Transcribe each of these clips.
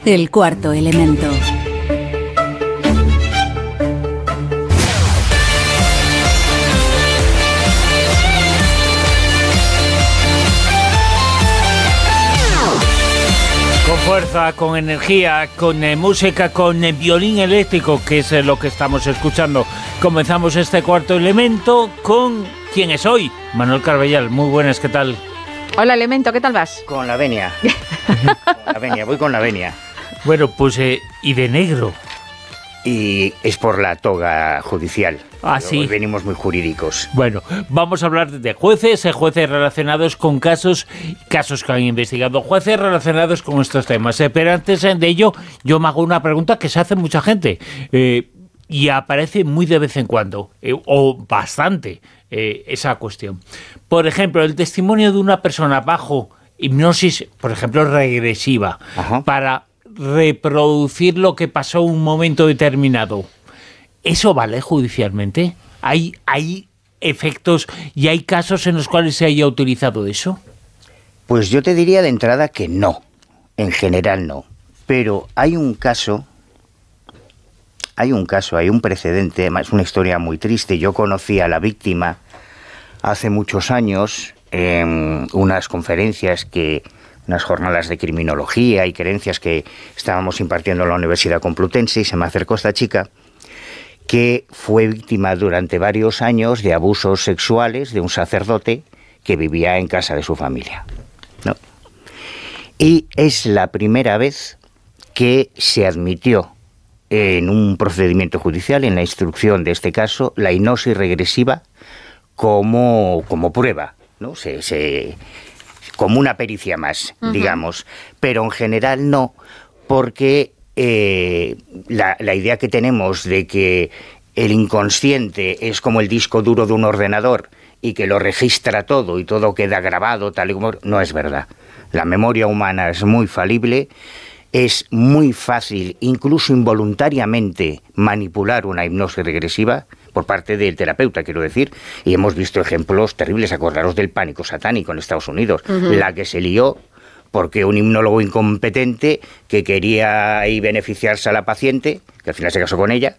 El cuarto elemento. Con fuerza, con energía, con música, con violín eléctrico, que es lo que estamos escuchando. Comenzamos este cuarto elemento con... ¿Quién es hoy? Manuel Carballal. Muy buenas, ¿qué tal? Hola, Elemento, ¿qué tal vas? Con la venia. Voy con la venia. Bueno, pues, y de negro. Y es por la toga judicial. Ah, sí. Hoy venimos muy jurídicos. Bueno, vamos a hablar de jueces relacionados con casos que han investigado, jueces relacionados con estos temas. Pero antes de ello, yo me hago una pregunta que se hace mucha gente y aparece muy de vez en cuando, o bastante, esa cuestión. Por ejemplo, el testimonio de una persona bajo hipnosis, por ejemplo, regresiva, Ajá, para reproducir lo que pasó en un momento determinado. ¿Eso vale judicialmente? ¿Hay efectos y hay casos en los cuales se haya utilizado eso? Pues yo te diría de entrada que no. En general no. Pero hay un precedente, es una historia muy triste. Yo conocí a la víctima hace muchos años en unas conferencias unas jornadas de criminología y creencias que estábamos impartiendo en la Universidad Complutense, y se me acercó esta chica que fue víctima durante varios años de abusos sexuales de un sacerdote que vivía en casa de su familia, ¿no? Y es la primera vez que se admitió en un procedimiento judicial, en la instrucción de este caso, la hipnosis regresiva como prueba, ¿no? Como una pericia más, digamos, pero en general no, porque la idea que tenemos de que el inconsciente es como el disco duro de un ordenador y que lo registra todo y todo queda grabado tal y como... No es verdad. La memoria humana es muy falible, es muy fácil, incluso involuntariamente, manipular una hipnosis regresiva por parte del terapeuta, quiero decir, y hemos visto ejemplos terribles. Acordaros del pánico satánico en Estados Unidos, la que se lió porque un hipnólogo incompetente que quería ahí beneficiarse a la paciente, que al final se casó con ella,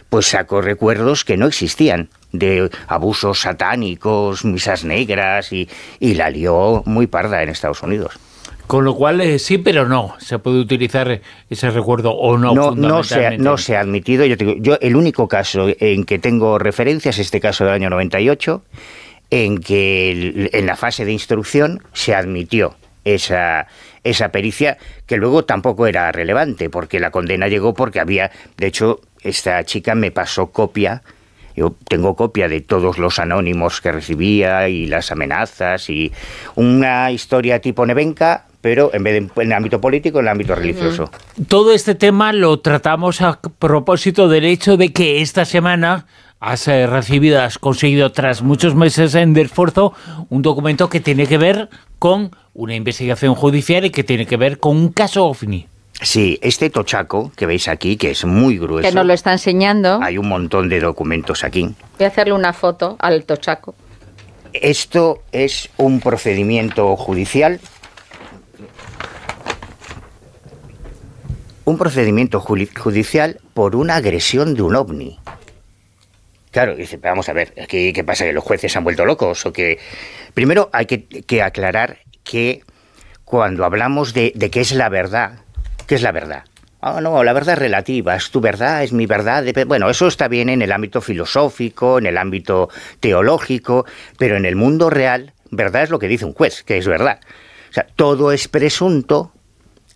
pues sacó recuerdos que no existían, de abusos satánicos, misas negras, y la lió muy parda en Estados Unidos. Con lo cual, sí, pero no. ¿Se puede utilizar ese recuerdo o no? No se ha admitido. Yo el único caso en que tengo referencias es este caso del año 98, en que en la fase de instrucción se admitió esa pericia, que luego tampoco era relevante, porque la condena llegó porque había... De hecho, esta chica me pasó copia. Yo tengo copia de todos los anónimos que recibía y las amenazas, y una historia tipo Nevenka, pero en vez de en el ámbito político, en el ámbito religioso. Todo este tema lo tratamos a propósito del hecho de que esta semana has conseguido, tras muchos meses de esfuerzo, un documento que tiene que ver con una investigación judicial y que tiene que ver con un caso OVNI. Sí, este tochaco que veis aquí, que es muy grueso... Que nos lo está enseñando. Hay un montón de documentos aquí. Voy a hacerle una foto al tochaco. Esto es un procedimiento judicial. Un procedimiento judicial por una agresión de un ovni. Claro, dice, vamos a ver, ¿qué pasa? ¿Que los jueces se han vuelto locos? ¿O que...? Primero hay que aclarar que cuando hablamos de qué es la verdad... ¿Qué es la verdad? No, la verdad es relativa, es tu verdad, es mi verdad. Bueno, eso está bien en el ámbito filosófico, en el ámbito teológico, pero en el mundo real, verdad es lo que dice un juez, que es verdad. O sea, todo es presunto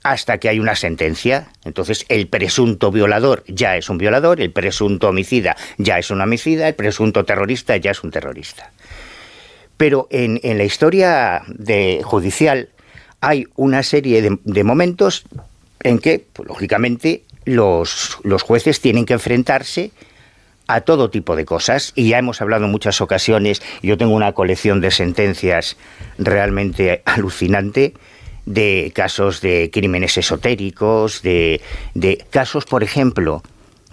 hasta que hay una sentencia. Entonces, el presunto violador ya es un violador, el presunto homicida ya es un homicida, el presunto terrorista ya es un terrorista. Pero en la historia judicial hay una serie de momentos en que, pues, lógicamente, los jueces tienen que enfrentarse a todo tipo de cosas, y ya hemos hablado en muchas ocasiones. Yo tengo una colección de sentencias realmente alucinante, de casos de crímenes esotéricos, de casos, por ejemplo,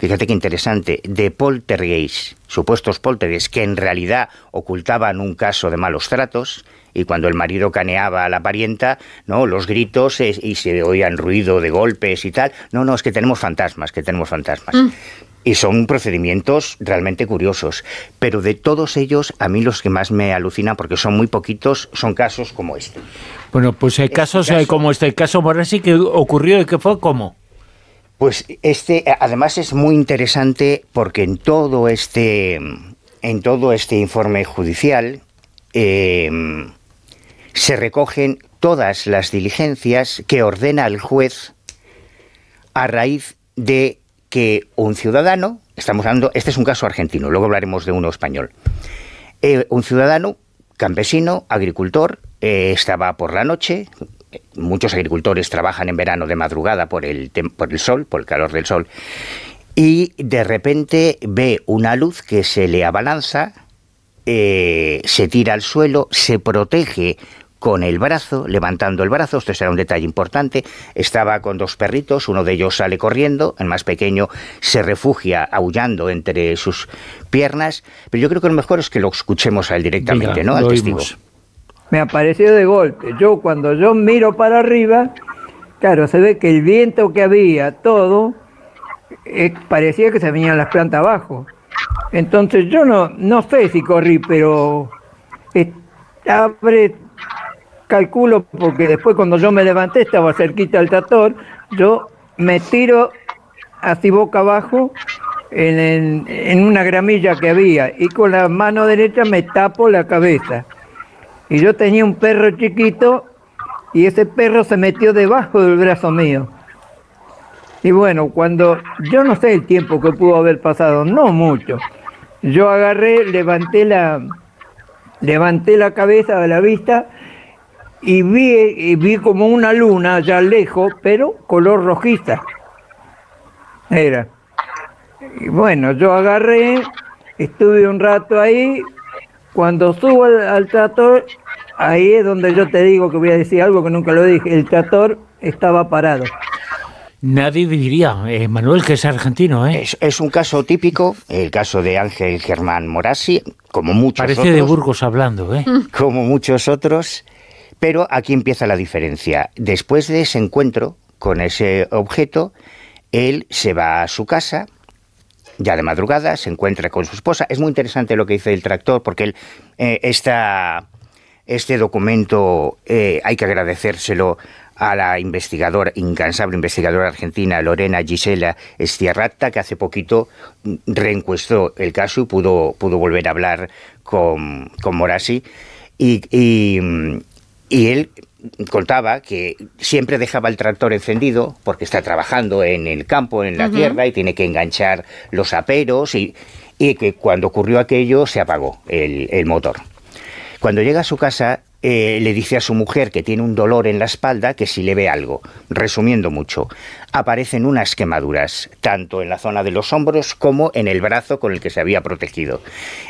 fíjate qué interesante, de poltergeist, supuestos poltergeist, que en realidad ocultaban un caso de malos tratos, y cuando el marido caneaba a la parienta, ¿no?, los gritos y se oían ruido de golpes y tal. No, es que tenemos fantasmas, Y son procedimientos realmente curiosos. Pero de todos ellos, a mí los que más me alucinan, porque son muy poquitos, son casos como este. Bueno, pues hay casos como este, el caso Morassi, que ocurrió y que fue ¿cómo? Pues este, además, es muy interesante porque en todo este informe judicial se recogen todas las diligencias que ordena el juez a raíz de que un ciudadano, estamos hablando, este es un caso argentino, luego hablaremos de uno español, un ciudadano, campesino, agricultor, estaba por la noche. Muchos agricultores trabajan en verano de madrugada por el sol, por el calor del sol, y de repente ve una luz que se le abalanza, se tira al suelo, se protege con el brazo, levantando el brazo. Esto será un detalle importante. Estaba con 2 perritos, uno de ellos sale corriendo, el más pequeño se refugia aullando entre sus piernas, pero yo creo que lo mejor es que lo escuchemos a él directamente. Venga, ¿no?, al testigo. Me apareció de golpe. Cuando yo miro para arriba, claro, se ve que el viento que había, todo, parecía que se venían las plantas abajo. Entonces yo no sé si corrí, pero calculo, porque después cuando yo me levanté estaba cerquita del tractor, yo me tiro así boca abajo en una gramilla que había, y con la mano derecha me tapo la cabeza. Y yo tenía un perro chiquito, y ese perro se metió debajo del brazo mío. Y bueno, cuando, yo no sé el tiempo que pudo haber pasado, no mucho. Yo agarré, levanté la cabeza de la vista, y vi como una luna allá lejos, pero color rojiza. Era. Y bueno, yo agarré, estuve un rato ahí. Cuando subo al tractor, ahí es donde yo te digo que voy a decir algo que nunca lo dije. El tractor estaba parado. Nadie diría, Manuel, que es argentino, ¿eh? Es un caso típico, el caso de Ángel Germán Morassi, como muchos otros. Parece de Burgos hablando, ¿eh? Como muchos otros, pero aquí empieza la diferencia. Después de ese encuentro con ese objeto, él se va a su casa, ya de madrugada, se encuentra con su esposa. Es muy interesante lo que dice el tractor, porque él, este documento hay que agradecérselo a la incansable investigadora argentina Lorena Gisela Stiarratta, que hace poquito reencuestó el caso y pudo volver a hablar con Morassi. Y él contaba que siempre dejaba el tractor encendido porque está trabajando en el campo, en la tierra, y tiene que enganchar los aperos, y que cuando ocurrió aquello se apagó el motor. Cuando llega a su casa, le dice a su mujer que tiene un dolor en la espalda, que si le ve algo. Resumiendo mucho, aparecen unas quemaduras, tanto en la zona de los hombros como en el brazo con el que se había protegido.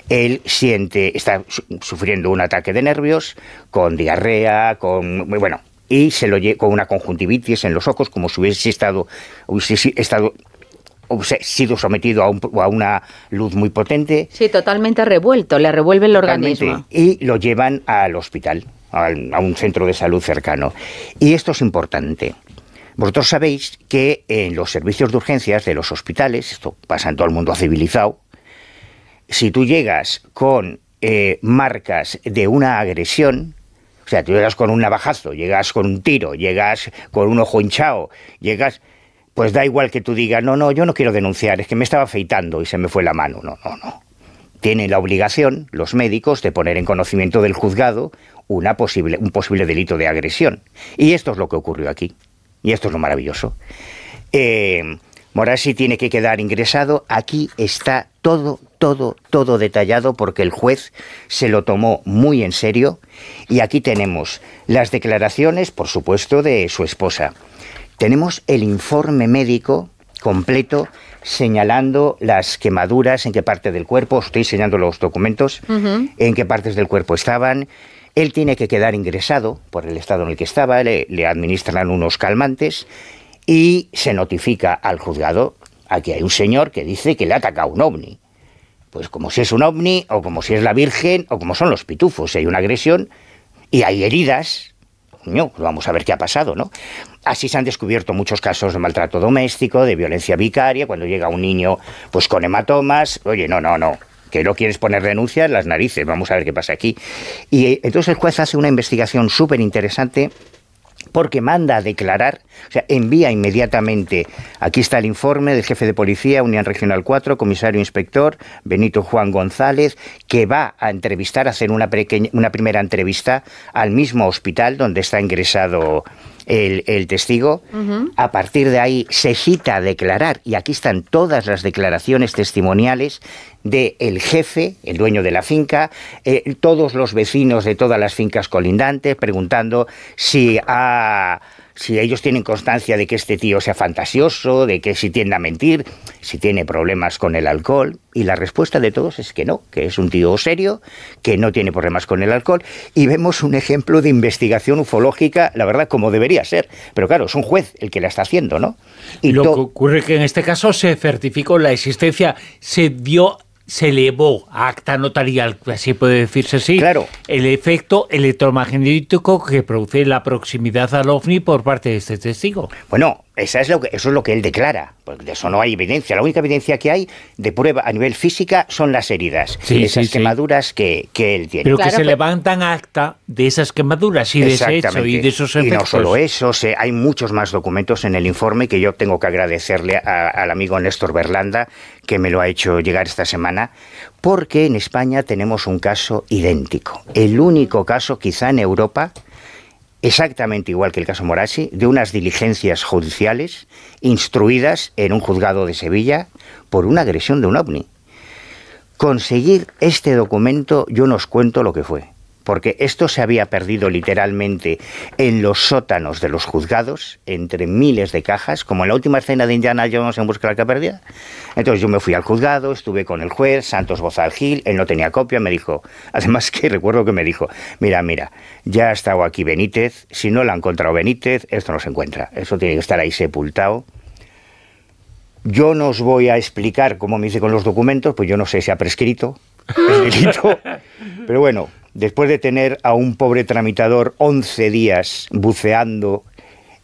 Él está sufriendo un ataque de nervios, con diarrea, y con una conjuntivitis en los ojos, como si hubiese sido sometido a una luz muy potente. Sí, totalmente revuelto, le revuelve el organismo. Y lo llevan al hospital, a un centro de salud cercano. Y esto es importante. Vosotros sabéis que en los servicios de urgencias de los hospitales, esto pasa en todo el mundo civilizado, si tú llegas con marcas de una agresión, o sea, tú llegas con un navajazo, llegas con un tiro, llegas con un ojo hinchado, pues da igual que tú digas, no, yo no quiero denunciar, es que me estaba afeitando y se me fue la mano. No. Tienen la obligación, los médicos, de poner en conocimiento del juzgado un posible delito de agresión. Y esto es lo que ocurrió aquí. Y esto es lo maravilloso. Morassi tiene que quedar ingresado. Aquí está todo detallado, porque el juez se lo tomó muy en serio. Y aquí tenemos las declaraciones, por supuesto, de su esposa. Tenemos el informe médico completo señalando las quemaduras, en qué parte del cuerpo, os estoy enseñando los documentos, en qué partes del cuerpo estaban. Él tiene que quedar ingresado por el estado en el que estaba, le administran unos calmantes y se notifica al juzgado. aquí hay un señor que dice que le ha atacado un ovni. Pues como si es un ovni, o como si es la Virgen, o como son los pitufos. Hay una agresión y hay heridas. Coño, vamos a ver qué ha pasado, ¿no? Así se han descubierto muchos casos de maltrato doméstico, de violencia vicaria, cuando llega un niño pues con hematomas. Oye, no, que no quieres poner denuncia en las narices, vamos a ver qué pasa aquí. Y entonces el juez hace una investigación súper interesante, porque manda a declarar, o sea, envía inmediatamente, aquí está el informe del jefe de policía, Unión Regional 4, comisario inspector, Benito Juan González, que va a entrevistar, a hacer una primera entrevista al mismo hospital donde está ingresado el testigo. A partir de ahí se cita a declarar, y aquí están todas las declaraciones testimoniales del jefe, el dueño de la finca, todos los vecinos de todas las fincas colindantes, preguntando si ellos tienen constancia de que este tío sea fantasioso, de que si tiende a mentir, si tiene problemas con el alcohol. Y la respuesta de todos es que no, que es un tío serio, que no tiene problemas con el alcohol. Y vemos un ejemplo de investigación ufológica, la verdad, como debería ser. Pero claro, es un juez el que la está haciendo, ¿no? Y lo que ocurre es que en este caso se certificó la existencia, se elevó a acta notarial, así puede decirse así, claro, el efecto electromagnético que produce la proximidad al ovni por parte de este testigo. Bueno, eso es lo que él declara, porque de eso no hay evidencia. La única evidencia que hay de prueba a nivel física son las heridas, esas quemaduras que él tiene. Pero claro, que se levantan acta de esas quemaduras y de ese hecho y de esos efectos. Y no solo eso, hay muchos más documentos en el informe que yo tengo que agradecerle al amigo Néstor Berlanda, que me lo ha hecho llegar esta semana, porque en España tenemos un caso idéntico. El único caso, quizá en Europa, exactamente igual que el caso Morachi, de unas diligencias judiciales instruidas en un juzgado de Sevilla por una agresión de un ovni. Conseguir este documento, yo no os cuento lo que fue, porque esto se había perdido literalmente en los sótanos de los juzgados, entre miles de cajas, como en la última escena de Indiana Jones en busca de la arca perdida. Entonces yo me fui al juzgado, estuve con el juez, Santos Bozal Gil, él no tenía copia, me dijo, además que recuerdo que me dijo, mira, ya ha estado aquí Benítez, si no lo ha encontrado Benítez, esto no se encuentra, eso tiene que estar ahí sepultado. Yo no os voy a explicar cómo me hice con los documentos, pues yo no sé si ha prescrito el delito, pero bueno, después de tener a un pobre tramitador 11 días buceando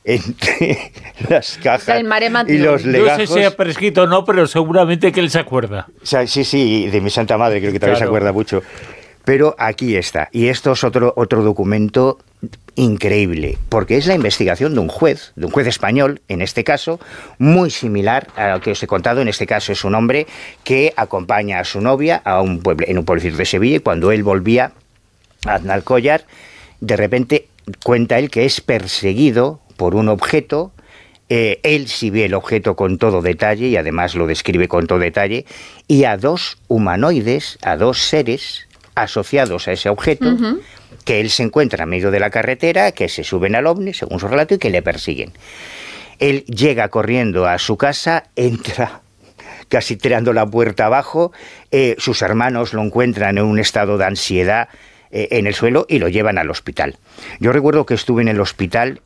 entre las cajas y los legajos... No sé si ha prescrito o no, pero seguramente que él se acuerda. O sea, sí, de mi santa madre creo que también se acuerda mucho. Pero aquí está. Y esto es otro documento increíble, porque es la investigación de un juez español, en este caso, muy similar a lo que os he contado. En este caso es un hombre que acompaña a su novia en un pueblecito de Sevilla, y cuando él volvía a Aznalcóllar, de repente cuenta él que es perseguido por un objeto. Él sí ve el objeto con todo detalle y además lo describe con todo detalle, y a dos humanoides, a dos seres asociados a ese objeto, que él se encuentra en medio de la carretera, que se suben al ovni, según su relato, y que le persiguen. Él llega corriendo a su casa, entra casi tirando la puerta abajo, sus hermanos lo encuentran en un estado de ansiedad en el suelo y lo llevan al hospital. Yo recuerdo que estuve en el hospital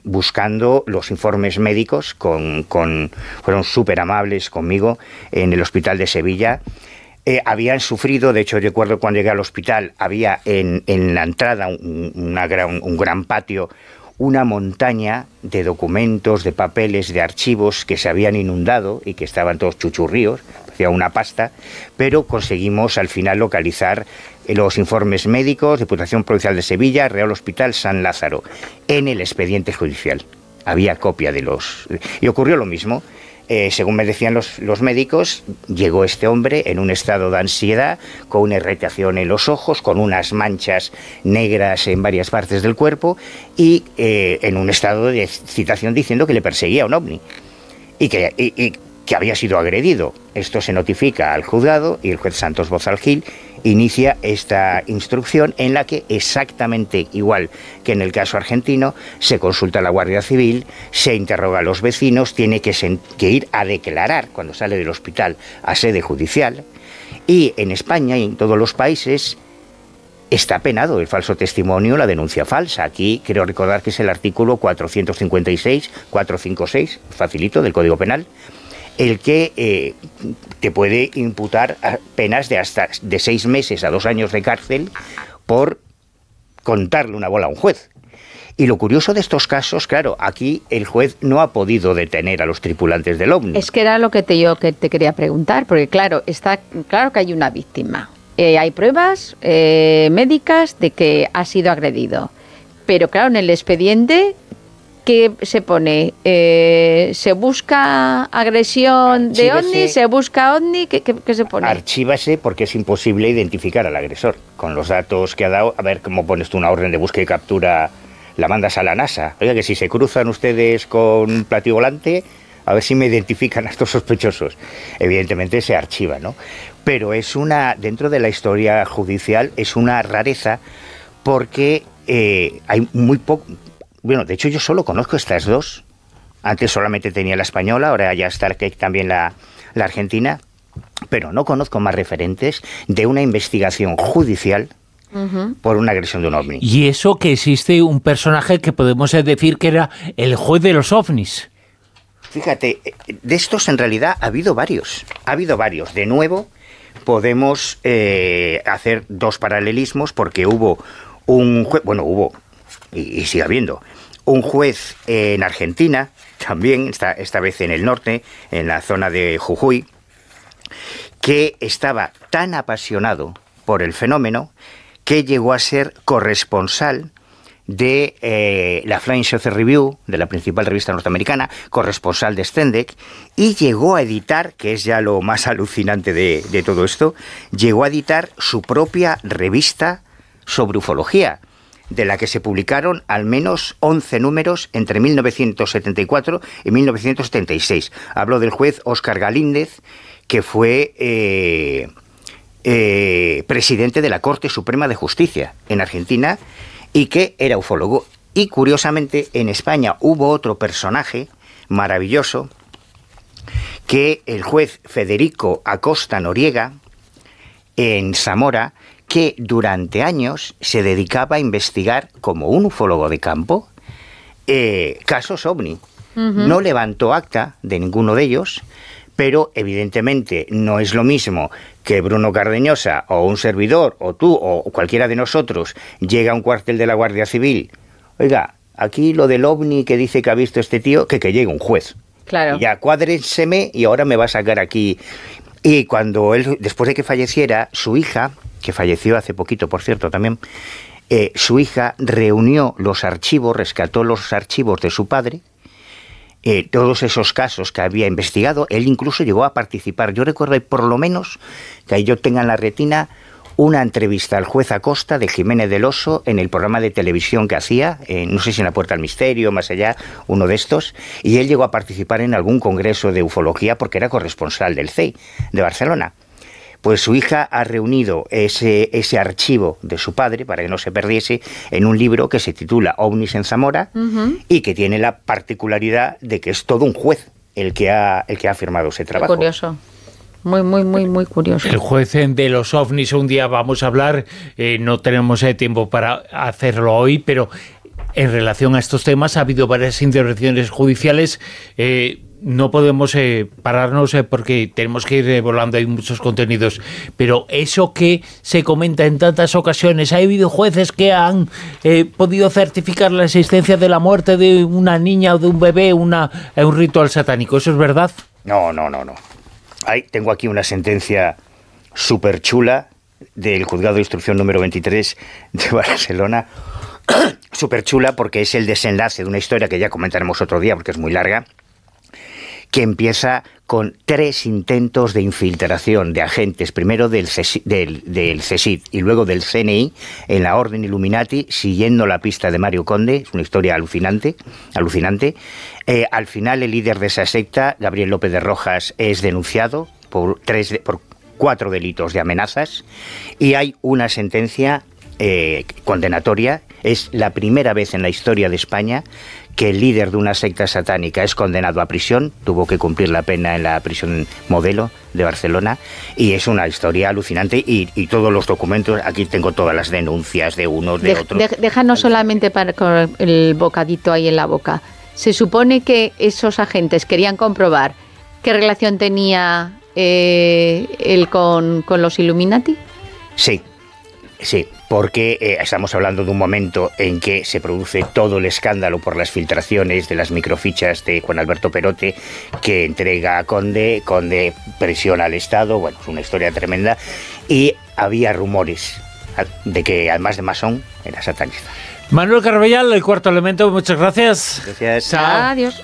buscando los informes médicos, fueron súper amables conmigo en el hospital de Sevilla. Habían sufrido, de hecho recuerdo cuando llegué al hospital, había en la entrada un gran patio, una montaña de documentos, de papeles, de archivos que se habían inundado y que estaban todos chuchurríos, parecía una pasta, pero conseguimos al final localizar los informes médicos, Diputación Provincial de Sevilla, Real Hospital San Lázaro, en el expediente judicial. Había copia de los... Y ocurrió lo mismo. Según me decían los médicos, llegó este hombre en un estado de ansiedad, con una irritación en los ojos, con unas manchas negras en varias partes del cuerpo y en un estado de excitación diciendo que le perseguía un ovni y que había sido agredido. Esto se notifica al juzgado y el juez Santos Bozal Gil inicia esta instrucción en la que, exactamente igual que en el caso argentino, se consulta a la Guardia Civil, se interroga a los vecinos, tiene que ir a declarar cuando sale del hospital a sede judicial, y en España y en todos los países está penado el falso testimonio, la denuncia falsa. Aquí creo recordar que es el artículo 456, 456, facilito, del Código Penal, el que te puede imputar penas de hasta de 6 meses a 2 años de cárcel por contarle una bola a un juez. Y lo curioso de estos casos, claro, aquí el juez no ha podido detener a los tripulantes del OVNI. Es que era lo que te quería preguntar, porque claro, está claro que hay una víctima. Hay pruebas médicas de que ha sido agredido. Pero claro, en el expediente, ¿qué se pone? ¿Se busca agresión de OVNI? ¿Se busca OVNI? ¿Qué se pone? Archívase porque es imposible identificar al agresor. Con los datos que ha dado, a ver cómo pones tú una orden de búsqueda y captura, la mandas a la NASA. Oiga, que si se cruzan ustedes con plativolante, a ver si me identifican a estos sospechosos. Evidentemente se archiva, ¿no? Pero es dentro de la historia judicial, es una rareza porque hay muy poco. Bueno, de hecho yo solo conozco estas dos. Antes solamente tenía la española, ahora ya está también la argentina, pero no conozco más referentes de una investigación judicial por una agresión de un ovni. Y eso que existe un personaje que podemos decir que era el juez de los ovnis. Fíjate, de estos en realidad ha habido varios. De nuevo, podemos hacer dos paralelismos porque hubo un juez, y sigue habiendo, un juez en Argentina, también, esta vez en el norte, en la zona de Jujuy, que estaba tan apasionado por el fenómeno que llegó a ser corresponsal de la Flying Saucer Review, de la principal revista norteamericana, corresponsal de Stendek, y llegó a editar, que es ya lo más alucinante de todo esto, llegó a editar su propia revista sobre ufología, de la que se publicaron al menos 11 números entre 1974 y 1976. Hablo del juez Óscar Galíndez, que fue presidente de la Corte Suprema de Justicia en Argentina y que era ufólogo. Y curiosamente en España hubo otro personaje maravilloso, que el juez Federico Acosta Noriega, en Zamora, que durante años se dedicaba a investigar como un ufólogo de campo casos OVNI. No levantó acta de ninguno de ellos, pero evidentemente no es lo mismo que Bruno Cardeñosa o un servidor o tú o cualquiera de nosotros llega a un cuartel de la Guardia Civil. Oiga, aquí lo del OVNI que dice que ha visto este tío, que llegue un juez. Claro. Ya cuádrenseme y ahora me va a sacar aquí. Y cuando él, después de que falleciera, su hija, que falleció hace poquito, por cierto, también, su hija reunió los archivos, rescató los archivos de su padre, todos esos casos que había investigado. Él incluso llegó a participar. Yo recuerdo, por lo menos, que ahí yo tenga en la retina una entrevista al juez Acosta de Jiménez del Oso en el programa de televisión que hacía, no sé si en La Puerta al Misterio, más allá, uno de estos, y él llegó a participar en algún congreso de ufología porque era corresponsal del CEI de Barcelona. Pues su hija ha reunido ese archivo de su padre, para que no se perdiese, en un libro que se titula OVNIs en Zamora, y que tiene la particularidad de que es todo un juez el que ha firmado ese trabajo. Qué curioso. Muy curioso. El juez de los ovnis, un día vamos a hablar, no tenemos tiempo para hacerlo hoy, pero en relación a estos temas ha habido varias intervenciones judiciales. No podemos pararnos porque tenemos que ir volando, hay muchos contenidos, pero eso que se comenta en tantas ocasiones, ha habido jueces que han podido certificar la existencia de la muerte de una niña o de un bebé, un ritual satánico, ¿eso es verdad? No. Tengo aquí una sentencia súper chula del Juzgado de Instrucción número 23 de Barcelona, súper chula porque es el desenlace de una historia que ya comentaremos otro día porque es muy larga, que empieza con 3 intentos de infiltración de agentes, primero del CSIC y luego del CNI, en la Orden Illuminati, siguiendo la pista de Mario Conde. Es una historia alucinante. Al final, el líder de esa secta, Gabriel López de Rojas, es denunciado por 4 delitos de amenazas y hay una sentencia condenatoria. Es la primera vez en la historia de España que el líder de una secta satánica es condenado a prisión. Tuvo que cumplir la pena en la prisión Modelo de Barcelona, y es una historia alucinante, y todos los documentos, aquí tengo todas las denuncias de unos, de otros. Déjanos solamente con el bocadito ahí en la boca. Se supone que esos agentes querían comprobar ¿Qué relación tenía él con los Illuminati? Sí, porque estamos hablando de un momento en que se produce todo el escándalo por las filtraciones de las microfichas de Juan Alberto Perote, que entrega a Conde presiona al Estado, bueno, es una historia tremenda, y había rumores de que además de masón era satanista. Manuel Carbellal, El Cuarto Elemento, muchas gracias. Gracias. Adiós.